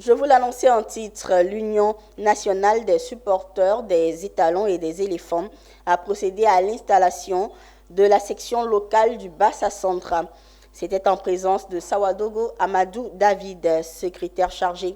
Je vous l'annonçais en titre, l'Union nationale des supporters des étalons et des éléphants a procédé à l'installation de la section locale du Bassa-Centre. C'était en présence de Sawadogo Amadou David, secrétaire chargé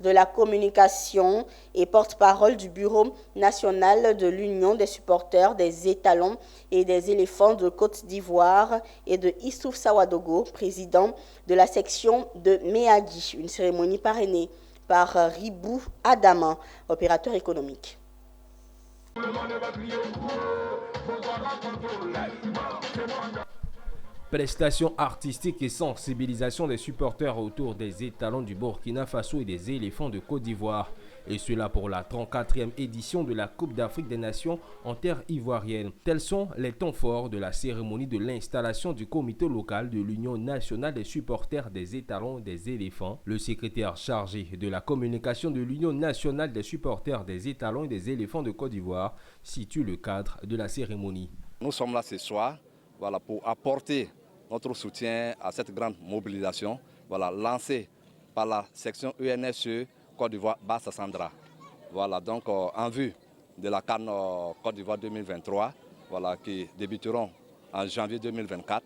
de la communication et porte-parole du Bureau national de l'Union des supporters des étalons et des éléphants de Côte d'Ivoire, et de Issouf Sawadogo, président de la section de Méagui. Une cérémonie parrainée par Ribou Adama, opérateur économique. Prestations artistiques et sensibilisation des supporters autour des étalons du Burkina Faso et des éléphants de Côte d'Ivoire. Et cela pour la 34e édition de la Coupe d'Afrique des Nations en terre ivoirienne. Tels sont les temps forts de la cérémonie de l'installation du comité local de l'Union nationale des supporters des étalons et des éléphants. Le secrétaire chargé de la communication de l'Union nationale des supporters des étalons et des éléphants de Côte d'Ivoire situe le cadre de la cérémonie. Nous sommes là ce soir pour apporter notre soutien à cette grande mobilisation lancée par la section UNSE Côte d'Ivoire Bassa-Centre. Donc en vue de la CAN Côte d'Ivoire 2023 qui débuteront en janvier 2024.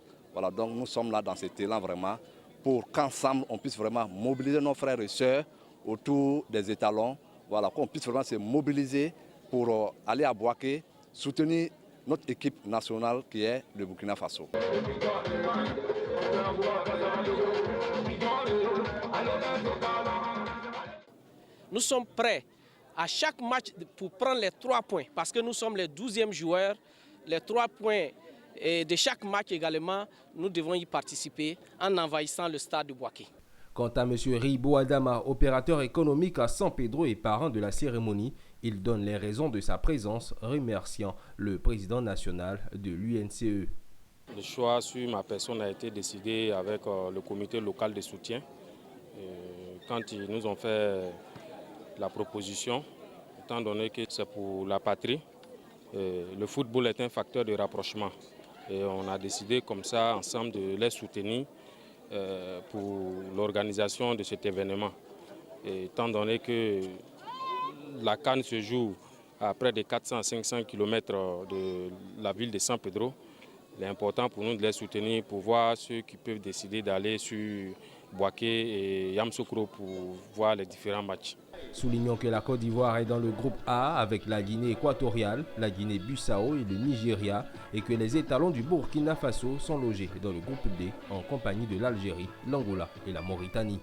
Donc nous sommes là dans cet élan vraiment pour qu'ensemble on puisse vraiment mobiliser nos frères et sœurs autour des étalons, qu'on puisse vraiment se mobiliser pour aller à Bouaké, soutenir notre équipe nationale qui est le Burkina Faso. Nous sommes prêts à chaque match pour prendre les 3 points parce que nous sommes les 12e joueurs. Les 3 points de chaque match également, nous devons y participer en envahissant le stade de Bouaké. Quant à M. Ribou Adama, opérateur économique à San Pedro et parrain de la cérémonie, il donne les raisons de sa présence, remerciant le président national de l'UNCE. Le choix sur ma personne a été décidé avec le comité local de soutien. Quand ils nous ont fait la proposition, étant donné que c'est pour la patrie, le football est un facteur de rapprochement. Et on a décidé comme ça ensemble de les soutenir pour l'organisation de cet événement. Et étant donné que la CAN se joue à près de 400-500 km de la ville de San Pedro, il est important pour nous de les soutenir pour voir ceux qui peuvent décider d'aller sur Bouaké et Yamoussoukro pour voir les différents matchs. Soulignons que la Côte d'Ivoire est dans le groupe A avec la Guinée équatoriale, la Guinée-Bissau et le Nigeria, et que les étalons du Burkina Faso sont logés dans le groupe D en compagnie de l'Algérie, l'Angola et la Mauritanie.